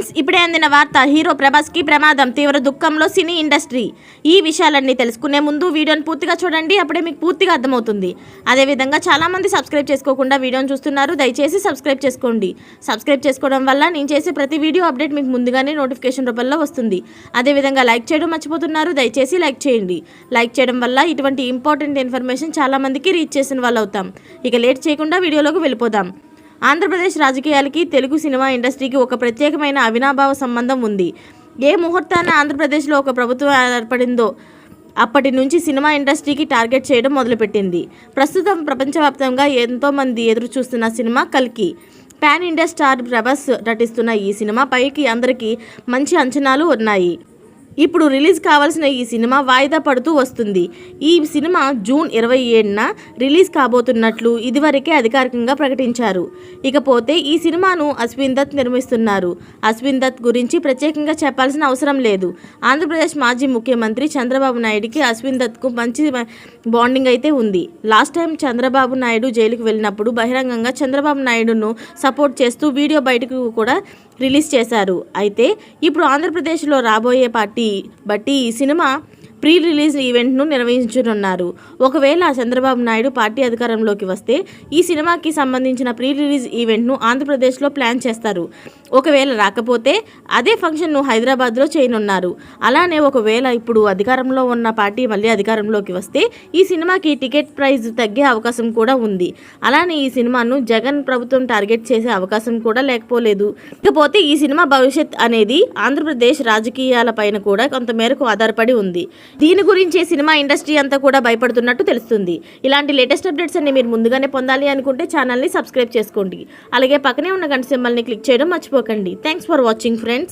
Friends, ఇప్పుడే అందిన వార్త. హీరో ప్రభాస్కి ప్రమాదం, తీవ్ర దుఃఖంలో సినీ ఇండస్ట్రీ. ఈ విషయాలన్నీ తెలుసుకునే ముందు వీడియోని పూర్తిగా చూడండి, అప్పుడే మీకు పూర్తిగా అర్థమవుతుంది. అదేవిధంగా చాలామంది సబ్స్క్రైబ్ చేసుకోకుండా వీడియోని చూస్తున్నారు, దయచేసి సబ్స్క్రైబ్ చేసుకోండి. సబ్స్క్రైబ్ చేసుకోవడం వల్ల నేను చేసే ప్రతి వీడియో అప్డేట్ మీకు ముందుగానే నోటిఫికేషన్ రూపంలో వస్తుంది. అదేవిధంగా లైక్ చేయడం మర్చిపోతున్నారు, దయచేసి లైక్ చేయండి. లైక్ చేయడం వల్ల ఇటువంటి ఇంపార్టెంట్ ఇన్ఫర్మేషన్ చాలామందికి రీచ్ చేసిన వాళ్ళు అవుతాం. ఇక లేట్ చేయకుండా వీడియోలోకి వెళ్ళిపోదాం. ఆంధ్రప్రదేశ్ రాజకీయాలకి తెలుగు సినిమా ఇండస్ట్రీకి ఒక ప్రత్యేకమైన అవినాభావ సంబంధం ఉంది. ఏ ముహూర్తాన ఆంధ్రప్రదేశ్లో ఒక ప్రభుత్వం ఏర్పడిందో అప్పటి నుంచి సినిమా ఇండస్ట్రీకి టార్గెట్ చేయడం మొదలుపెట్టింది. ప్రస్తుతం ప్రపంచవ్యాప్తంగా ఎంతోమంది ఎదురు చూస్తున్న సినిమా కల్కి. పాన్ ఇండియా స్టార్ ప్రభాస్ నటిస్తున్న ఈ సినిమా పైకి అందరికీ మంచి అంచనాలు ఉన్నాయి. ఇప్పుడు రిలీజ్ కావాల్సిన ఈ సినిమా వాయిదా పడుతూ వస్తుంది. ఈ సినిమా జూన్ 27న రిలీజ్ కాబోతున్నట్లు ఇదివరకే అధికారికంగా ప్రకటించారు. ఇకపోతే ఈ సినిమాను అశ్విన్ దత్ నిర్మిస్తున్నారు. అశ్విన్ దత్ గురించి ప్రత్యేకంగా చెప్పాల్సిన అవసరం లేదు. ఆంధ్రప్రదేశ్ మాజీ ముఖ్యమంత్రి చంద్రబాబు నాయుడుకి అశ్విన్ దత్కు మంచి బాండింగ్ అయితే ఉంది. లాస్ట్ టైం చంద్రబాబు నాయుడు జైలుకు వెళ్ళినప్పుడు బహిరంగంగా చంద్రబాబు నాయుడును సపోర్ట్ చేస్తూ వీడియో బయటకు కూడా రిలీజ్ చేశారు. అయితే ఇప్పుడు ఆంధ్రప్రదేశ్లో రాబోయే పార్టీ బట్టి ఈ సినిమా ప్రీ రిలీజ్ ఈవెంట్ను నిర్వహించనున్నారు. ఒకవేళ చంద్రబాబు నాయుడు పార్టీ అధికారంలోకి వస్తే ఈ సినిమాకి సంబంధించిన ప్రీ రిలీజ్ ఈవెంట్ను ఆంధ్రప్రదేశ్లో ప్లాన్ చేస్తారు. ఒకవేళ రాకపోతే అదే ఫంక్షన్ను హైదరాబాద్లో చేయనున్నారు. అలానే ఒకవేళ ఇప్పుడు అధికారంలో ఉన్న పార్టీ మళ్ళీ అధికారంలోకి వస్తే ఈ సినిమాకి టికెట్ ప్రైస్ తగ్గే అవకాశం కూడా ఉంది. అలానే ఈ సినిమాను జగన్ ప్రభుత్వం టార్గెట్ చేసే అవకాశం కూడా లేకపోలేదు. ఇకపోతే ఈ సినిమా భవిష్యత్ అనేది ఆంధ్రప్రదేశ్ రాజకీయాల పైన కూడా కొంతమేరకు ఆధారపడి ఉంది. దీని గురించి సినిమా ఇండస్ట్రీ అంతా కూడా భయపడుతున్నట్టు తెలుస్తుంది. ఇలాంటి లేటెస్ట్ అప్డేట్స్ అన్ని మీరు ముందుగానే పొందాలి అనుకుంటే ఛానల్ని సబ్స్క్రైబ్ చేసుకోండి. అలాగే పక్కనే ఉన్న గంట సింబల్ని క్లిక్ చేయడం మర్చిపోకండి. Thanks for watching friends.